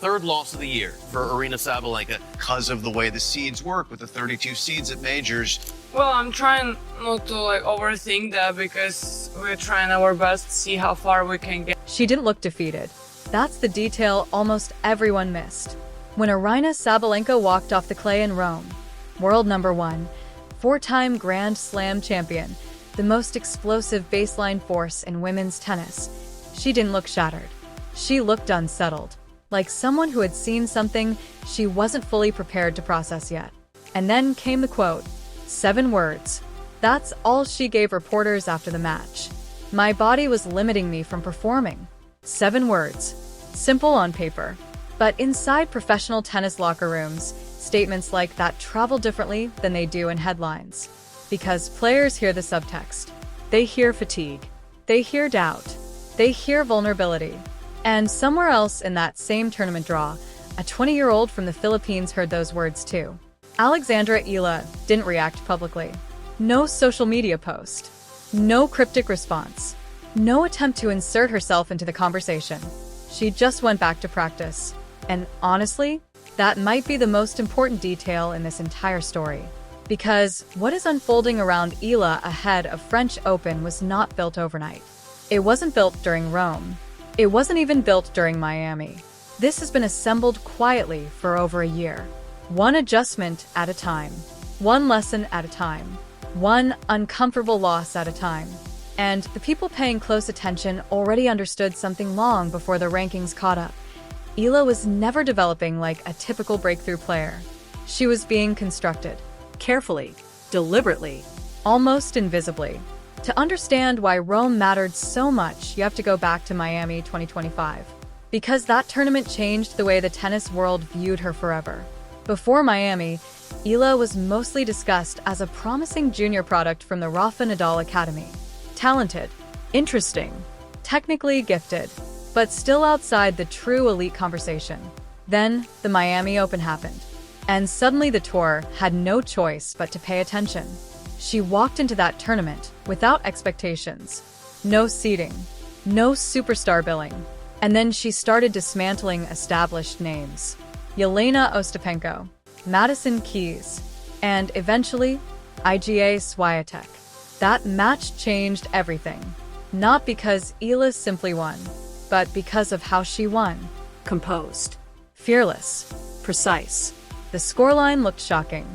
third loss of the year for Aryna Sabalenka. Because of the way the seeds work with the 32 seeds at majors. Well, I'm trying not to overthink that because we're trying our best to see how far we can get. She didn't look defeated. That's the detail almost everyone missed. When Aryna Sabalenka walked off the clay in Rome, world number 1, 4-time Grand Slam champion, the most explosive baseline force in women's tennis, she didn't look shattered. She looked unsettled, like someone who had seen something she wasn't fully prepared to process yet. And then came the quote, 7 words. That's all she gave reporters after the match. My body was limiting me from performing. 7 words. Simple on paper. But inside professional tennis locker rooms, statements like that travel differently than they do in headlines. Because players hear the subtext. They hear fatigue. They hear doubt. They hear vulnerability. And somewhere else in that same tournament draw, a 20-year-old from the Philippines heard those words too. Alexandra Eala didn't react publicly. No social media post. No cryptic response. No attempt to insert herself into the conversation. She just went back to practice. And honestly, that might be the most important detail in this entire story. Because what is unfolding around Eala ahead of French Open was not built overnight. It wasn't built during Rome. It wasn't even built during Miami. This has been assembled quietly for over a year. One adjustment at a time. One lesson at a time. One uncomfortable loss at a time. And the people paying close attention already understood something long before the rankings caught up. Eala was never developing like a typical breakthrough player. She was being constructed. Carefully. Deliberately. Almost invisibly. To understand why Rome mattered so much, you have to go back to Miami 2025. Because that tournament changed the way the tennis world viewed her forever. Before Miami, Eala was mostly discussed as a promising junior product from the Rafa Nadal Academy. Talented, interesting, technically gifted, but still outside the true elite conversation. Then, the Miami Open happened. And suddenly the tour had no choice but to pay attention. She walked into that tournament without expectations. No seeding. No superstar billing. And then she started dismantling established names. Jelena Ostapenko, Madison Keys, and eventually, Iga Swiatek. That match changed everything. Not because Eala simply won, but because of how she won. Composed. Fearless. Precise. The scoreline looked shocking.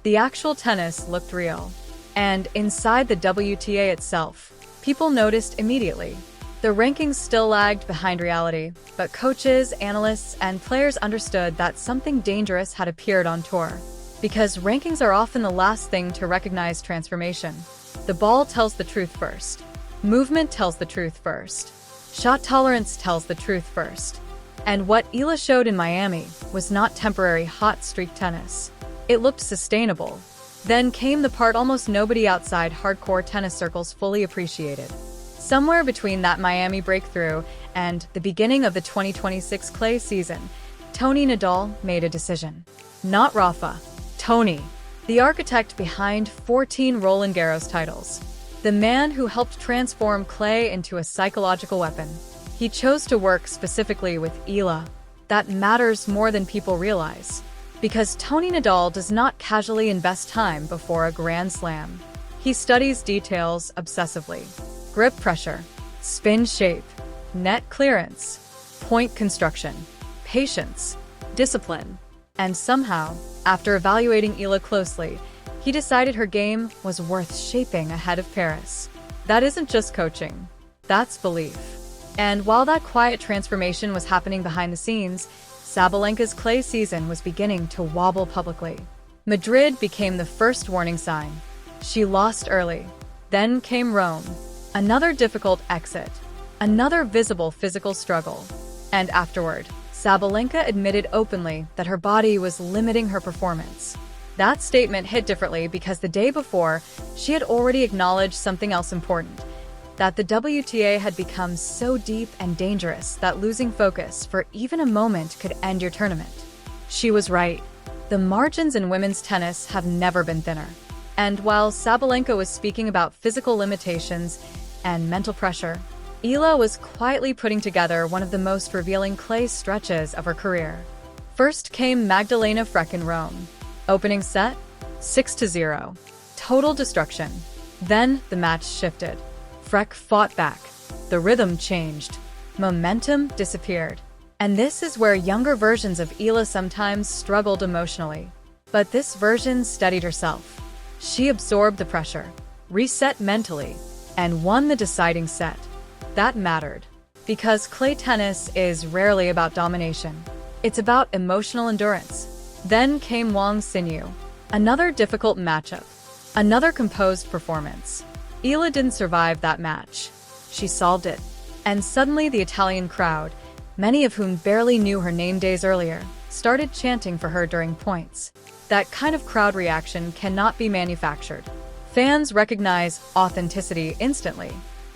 The actual tennis looked real. And inside the WTA itself, people noticed immediately. The rankings still lagged behind reality, but coaches, analysts, and players understood that something dangerous had appeared on tour. Because rankings are often the last thing to recognize transformation. The ball tells the truth first. Movement tells the truth first. Shot tolerance tells the truth first. And what Eala showed in Miami was not temporary hot streak tennis. It looked sustainable. Then came the part almost nobody outside hardcore tennis circles fully appreciated. Somewhere between that Miami breakthrough and the beginning of the 2026 clay season, Tony Nadal made a decision. Not Rafa. Tony. The architect behind 14 Roland Garros titles. The man who helped transform clay into a psychological weapon. He chose to work specifically with Eala. That matters more than people realize. Because Tony Nadal does not casually invest time before a Grand Slam. He studies details obsessively. Grip pressure, spin shape, net clearance, point construction, patience, discipline. And somehow, after evaluating Eala closely, he decided her game was worth shaping ahead of Paris. That isn't just coaching. That's belief. And while that quiet transformation was happening behind the scenes, Sabalenka's clay season was beginning to wobble publicly. Madrid became the first warning sign. She lost early. Then came Rome. Another difficult exit. Another visible physical struggle. And afterward, Sabalenka admitted openly that her body was limiting her performance. That statement hit differently because the day before, she had already acknowledged something else important. That the WTA had become so deep and dangerous that losing focus for even a moment could end your tournament. She was right. The margins in women's tennis have never been thinner. And while Sabalenka was speaking about physical limitations and mental pressure, Eala was quietly putting together one of the most revealing clay stretches of her career. First came Magdalena Freck in Rome. Opening set, 6-0. Total destruction. Then the match shifted. Freck fought back. The rhythm changed. Momentum disappeared. And this is where younger versions of Eala sometimes struggled emotionally. But this version steadied herself. She absorbed the pressure, reset mentally, and won the deciding set. That mattered. Because clay tennis is rarely about domination. It's about emotional endurance. Then came Wang Xinyu. Another difficult matchup. Another composed performance. Eala didn't survive that match. She solved it. And suddenly the Italian crowd, many of whom barely knew her name days earlier, started chanting for her during points. That kind of crowd reaction cannot be manufactured. Fans recognize authenticity instantly.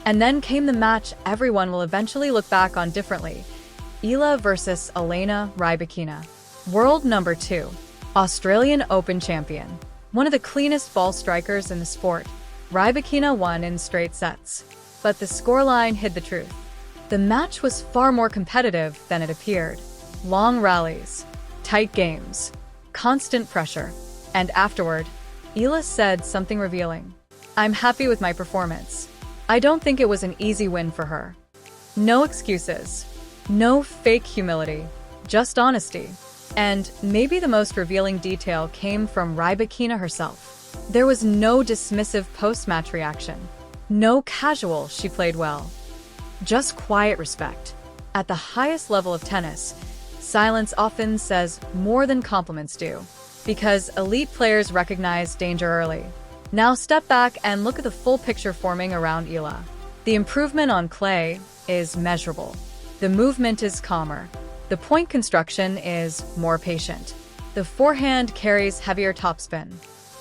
And then came the match everyone will eventually look back on differently. Eala versus Aryna Rybakina. World number 2. Australian Open champion. One of the cleanest ball strikers in the sport. Rybakina won in straight sets. But the scoreline hid the truth. The match was far more competitive than it appeared. Long rallies, tight games, constant pressure. And afterward, Eala said something revealing. "I'm happy with my performance. I don't think it was an easy win for her." No excuses. No fake humility. Just honesty. And maybe the most revealing detail came from Rybakina herself. There was no dismissive post-match reaction. No casual "she played well." Just quiet respect. At the highest level of tennis, silence often says more than compliments do. Because elite players recognize danger early. Now step back and look at the full picture forming around Eala. The improvement on clay is measurable. The movement is calmer. The point construction is more patient. The forehand carries heavier topspin.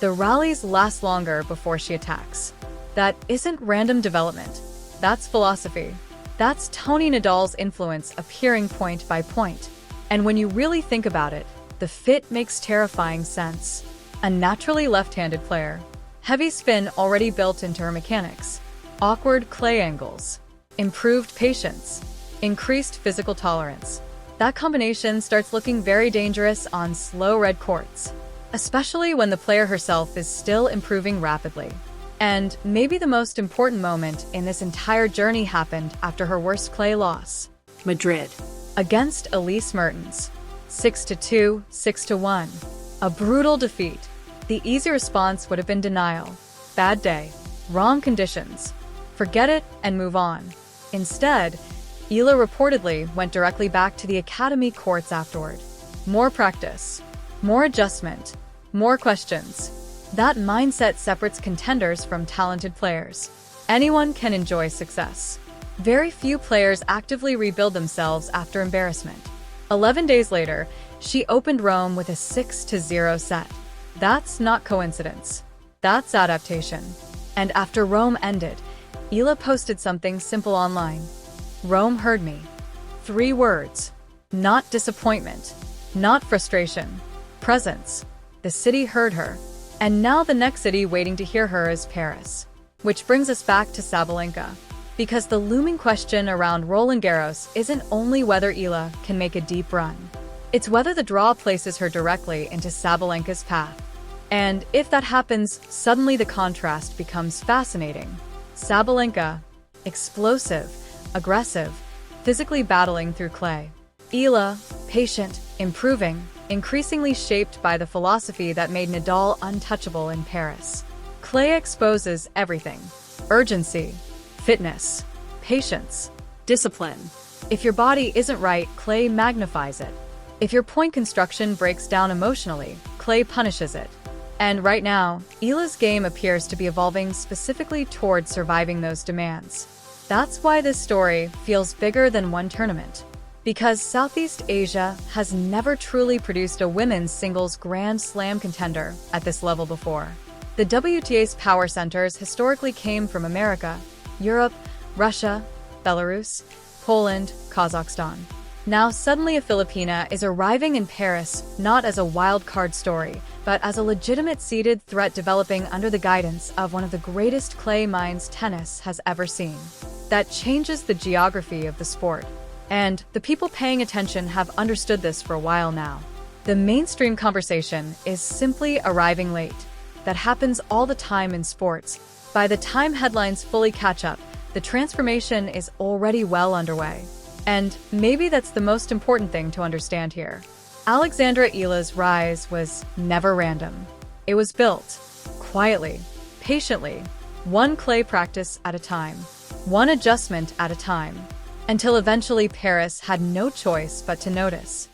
The rallies last longer before she attacks. That isn't random development. That's philosophy. That's Tony Nadal's influence appearing point by point. And when you really think about it, the fit makes terrifying sense. A naturally left-handed player. Heavy spin already built into her mechanics. Awkward clay angles. Improved patience. Increased physical tolerance. That combination starts looking very dangerous on slow red courts. Especially when the player herself is still improving rapidly. And maybe the most important moment in this entire journey happened after her worst clay loss. Madrid. Against Elise Mertens. 6-2, 6-1. A brutal defeat. The easy response would have been denial. Bad day. Wrong conditions. Forget it and move on. Instead, Eala reportedly went directly back to the academy courts afterward. More practice. More adjustment. More questions. That mindset separates contenders from talented players. Anyone can enjoy success. Very few players actively rebuild themselves after embarrassment. 11 days later, she opened Rome with a 6-0 set. That's not coincidence. That's adaptation. And after Rome ended, Eala posted something simple online. "Rome heard me." 3 words. Not disappointment. Not frustration. Presence. The city heard her. And now the next city waiting to hear her is Paris. Which brings us back to Sabalenka. Because the looming question around Roland Garros isn't only whether Eala can make a deep run. It's whether the draw places her directly into Sabalenka's path. And if that happens, suddenly the contrast becomes fascinating. Sabalenka, explosive, aggressive, physically battling through clay. Eala, patient, improving, increasingly shaped by the philosophy that made Nadal untouchable in Paris. Clay exposes everything. Urgency, fitness, patience, discipline. If your body isn't right, clay magnifies it. If your point construction breaks down emotionally, clay punishes it. And right now, Eala's game appears to be evolving specifically towards surviving those demands. That's why this story feels bigger than one tournament. Because Southeast Asia has never truly produced a women's singles Grand Slam contender at this level before. The WTA's power centers historically came from America, Europe, Russia, Belarus, Poland, Kazakhstan. Now suddenly a Filipina is arriving in Paris not as a wild card story, but as a legitimate seeded threat developing under the guidance of one of the greatest clay minds tennis has ever seen. that changes the geography of the sport. And the people paying attention have understood this for a while now. The mainstream conversation is simply arriving late. That happens all the time in sports. By the time headlines fully catch up, the transformation is already well underway. And maybe that's the most important thing to understand here. Alexandra Eala's rise was never random. It was built quietly, patiently, one clay practice at a time, one adjustment at a time, until eventually Paris had no choice but to notice.